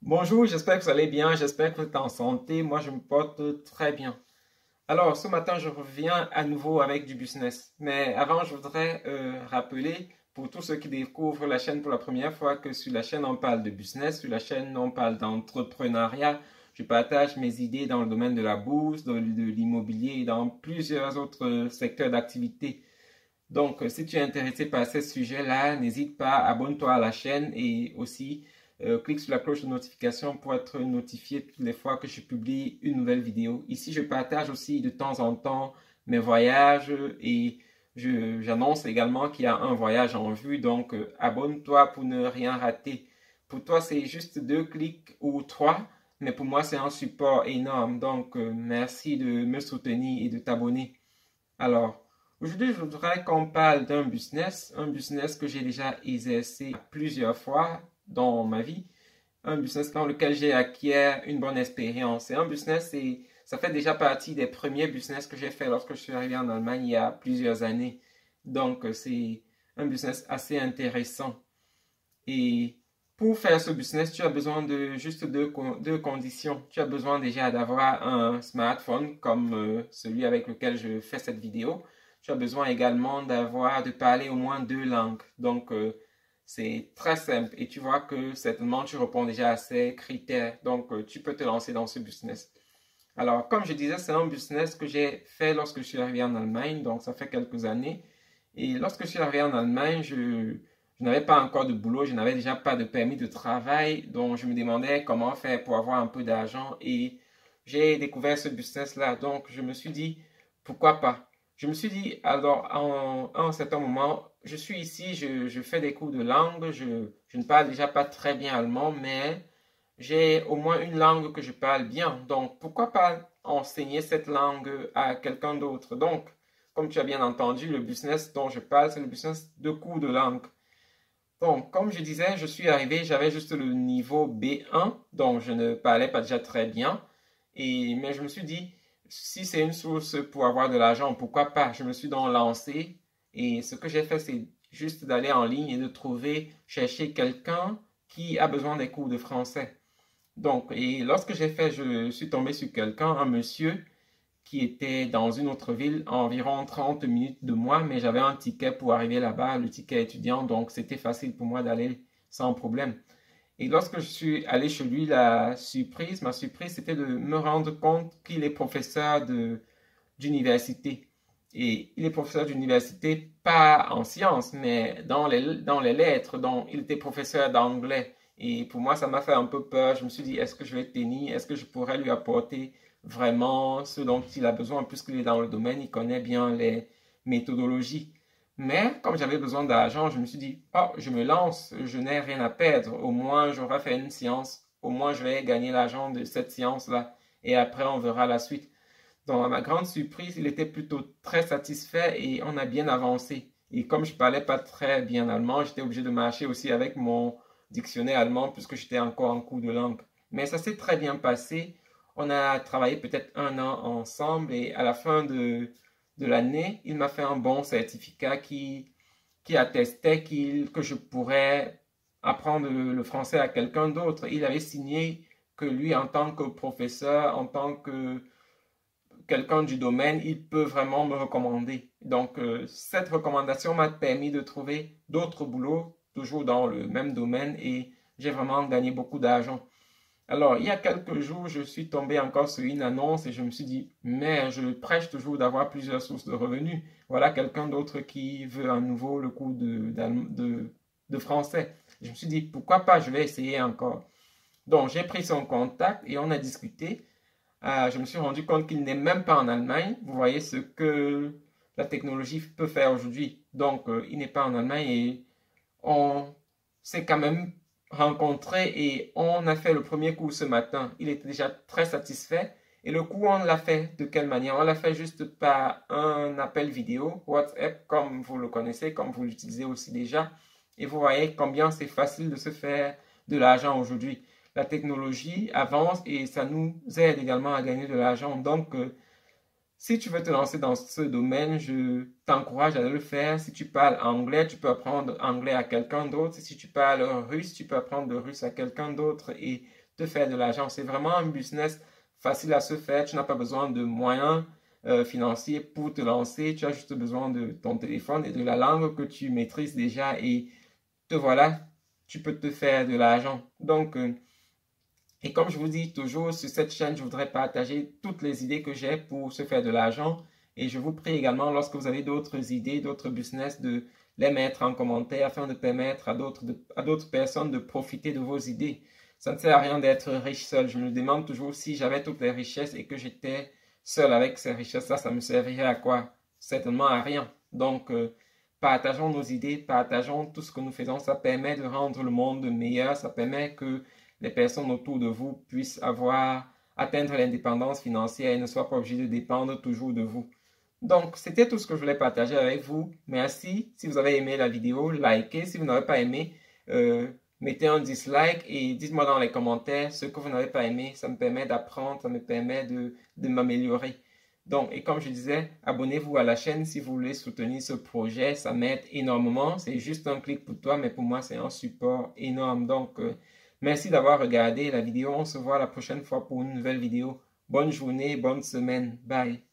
Bonjour, j'espère que vous allez bien, j'espère que vous êtes en santé. Moi, je me porte très bien. Alors, ce matin, je reviens à nouveau avec du business. Mais avant, je voudrais rappeler pour tous ceux qui découvrent la chaîne pour la première fois que sur la chaîne, on parle de business, sur la chaîne, on parle d'entrepreneuriat. Je partage mes idées dans le domaine de la bourse, de l'immobilier et dans plusieurs autres secteurs d'activité. Donc, si tu es intéressé par ces sujets-là, n'hésite pas, abonne-toi à la chaîne et aussi clique sur la cloche de notification pour être notifié toutes les fois que je publie une nouvelle vidéo. Ici, je partage aussi de temps en temps mes voyages et j'annonce également qu'il y a un voyage en vue. Donc, abonne-toi pour ne rien rater. Pour toi, c'est juste 2 clics ou 3, mais pour moi, c'est un support énorme. Donc, merci de me soutenir et de t'abonner. Alors, aujourd'hui, je voudrais qu'on parle d'un business, un business que j'ai déjà exercé plusieurs fois dans ma vie, un business dans lequel j'ai acquis une bonne expérience. C'est un business et ça fait déjà partie des premiers business que j'ai fait lorsque je suis arrivé en Allemagne il y a plusieurs années. Donc, c'est un business assez intéressant. Et pour faire ce business, tu as besoin de juste deux conditions. Tu as besoin déjà d'avoir un smartphone comme celui avec lequel je fais cette vidéo. Tu as besoin également de parler au moins 2 langues. Donc, c'est très simple et tu vois que certainement tu réponds déjà à ces critères. Donc, tu peux te lancer dans ce business. Alors, comme je disais, c'est un business que j'ai fait lorsque je suis arrivé en Allemagne, donc ça fait quelques années. Et lorsque je suis arrivé en Allemagne, je n'avais pas encore de boulot, je n'avais déjà pas de permis de travail, donc je me demandais comment faire pour avoir un peu d'argent et j'ai découvert ce business-là. Donc, je me suis dit, pourquoi pas? Je me suis dit, alors, à un certain moment, je suis ici, je fais des cours de langue, je ne parle déjà pas très bien allemand, mais j'ai au moins une langue que je parle bien. Donc, pourquoi pas enseigner cette langue à quelqu'un d'autre? Donc, comme tu as bien entendu, le business dont je parle, c'est le business de cours de langue. Donc, comme je disais, je suis arrivé, j'avais juste le niveau B1, donc je ne parlais pas déjà très bien. Mais je me suis dit, si c'est une source pour avoir de l'argent, pourquoi pas? Je me suis donc lancé et ce que j'ai fait, c'est juste d'aller en ligne et de chercher quelqu'un qui a besoin des cours de français. Donc, et lorsque j'ai fait, je suis tombé sur quelqu'un, un monsieur qui était dans une autre ville, à environ 30 minutes de moi, mais j'avais un ticket pour arriver là-bas, le ticket étudiant, donc c'était facile pour moi d'aller sans problème. Et lorsque je suis allé chez lui, ma surprise, c'était de me rendre compte qu'il est professeur d'université. Et il est professeur d'université, pas en sciences, mais dans les lettres. Donc, il était professeur d'anglais. Et pour moi, ça m'a fait un peu peur. Je me suis dit, est-ce que je vais tenir? Est-ce que je pourrais lui apporter vraiment ce dont il a besoin, puisqu'il est dans le domaine, il connaît bien les méthodologies. Mais comme j'avais besoin d'argent, je me suis dit, oh, je me lance, je n'ai rien à perdre. Au moins, j'aurai fait une science. Au moins, je vais gagner l'argent de cette science-là. Et après, on verra la suite. Donc, à ma grande surprise, il était plutôt très satisfait et on a bien avancé. Et comme je parlais pas très bien allemand, j'étais obligé de marcher aussi avec mon dictionnaire allemand puisque j'étais encore en cours de langue. Mais ça s'est très bien passé. On a travaillé peut-être un an ensemble et à la fin de l'année, il m'a fait un bon certificat qui attestait que je pourrais apprendre le français à quelqu'un d'autre. Il avait signé que lui, en tant que professeur, en tant que quelqu'un du domaine, il peut vraiment me recommander. Donc, cette recommandation m'a permis de trouver d'autres boulots, toujours dans le même domaine, et j'ai vraiment gagné beaucoup d'argent. Alors, il y a quelques jours, je suis tombé encore sur une annonce et je me suis dit, mais je prêche toujours d'avoir plusieurs sources de revenus. Voilà quelqu'un d'autre qui veut à nouveau le cours de français. Je me suis dit, pourquoi pas, je vais essayer encore. Donc, j'ai pris son contact et on a discuté. Je me suis rendu compte qu'il n'est même pas en Allemagne. Vous voyez ce que la technologie peut faire aujourd'hui. Donc, il n'est pas en Allemagne et on s'est quand même rencontrés et on a fait le premier cours ce matin. Il était déjà très satisfait. Et le cours, on l'a fait de quelle manière? On l'a fait juste par un appel vidéo, WhatsApp, comme vous le connaissez, comme vous l'utilisez aussi déjà. Et vous voyez combien c'est facile de se faire de l'argent aujourd'hui. La technologie avance et ça nous aide également à gagner de l'argent. Donc, si tu veux te lancer dans ce domaine, je t'encourage à le faire. Si tu parles anglais, tu peux apprendre anglais à quelqu'un d'autre. Si tu parles russe, tu peux apprendre le russe à quelqu'un d'autre. Et te faire de l'argent. C'est vraiment un business facile à se faire. Tu n'as pas besoin de moyens financiers pour te lancer. Tu as juste besoin de ton téléphone et de la langue que tu maîtrises déjà et te voilà, tu peux te faire de l'argent. Donc, et comme je vous dis toujours, sur cette chaîne, je voudrais partager toutes les idées que j'ai pour se faire de l'argent. Et je vous prie également, lorsque vous avez d'autres idées, d'autres business, de les mettre en commentaire afin de permettre à d'autres personnes de profiter de vos idées. Ça ne sert à rien d'être riche seul. Je me demande toujours si j'avais toutes les richesses et que j'étais seul avec ces richesses-là, ça me servirait à quoi? Certainement à rien. Donc, partageons nos idées, partageons tout ce que nous faisons. Ça permet de rendre le monde meilleur. Ça permet que les personnes autour de vous puissent atteindre l'indépendance financière et ne soient pas obligées de dépendre toujours de vous. Donc, c'était tout ce que je voulais partager avec vous. Merci. Si vous avez aimé la vidéo, likez. Si vous n'avez pas aimé, mettez un dislike et dites-moi dans les commentaires ce que vous n'avez pas aimé. Ça me permet d'apprendre, ça me permet de m'améliorer. Donc, et comme je disais, abonnez-vous à la chaîne si vous voulez soutenir ce projet. Ça m'aide énormément. C'est juste un clic pour toi, mais pour moi, c'est un support énorme. Donc, merci d'avoir regardé la vidéo. On se voit la prochaine fois pour une nouvelle vidéo. Bonne journée, bonne semaine. Bye.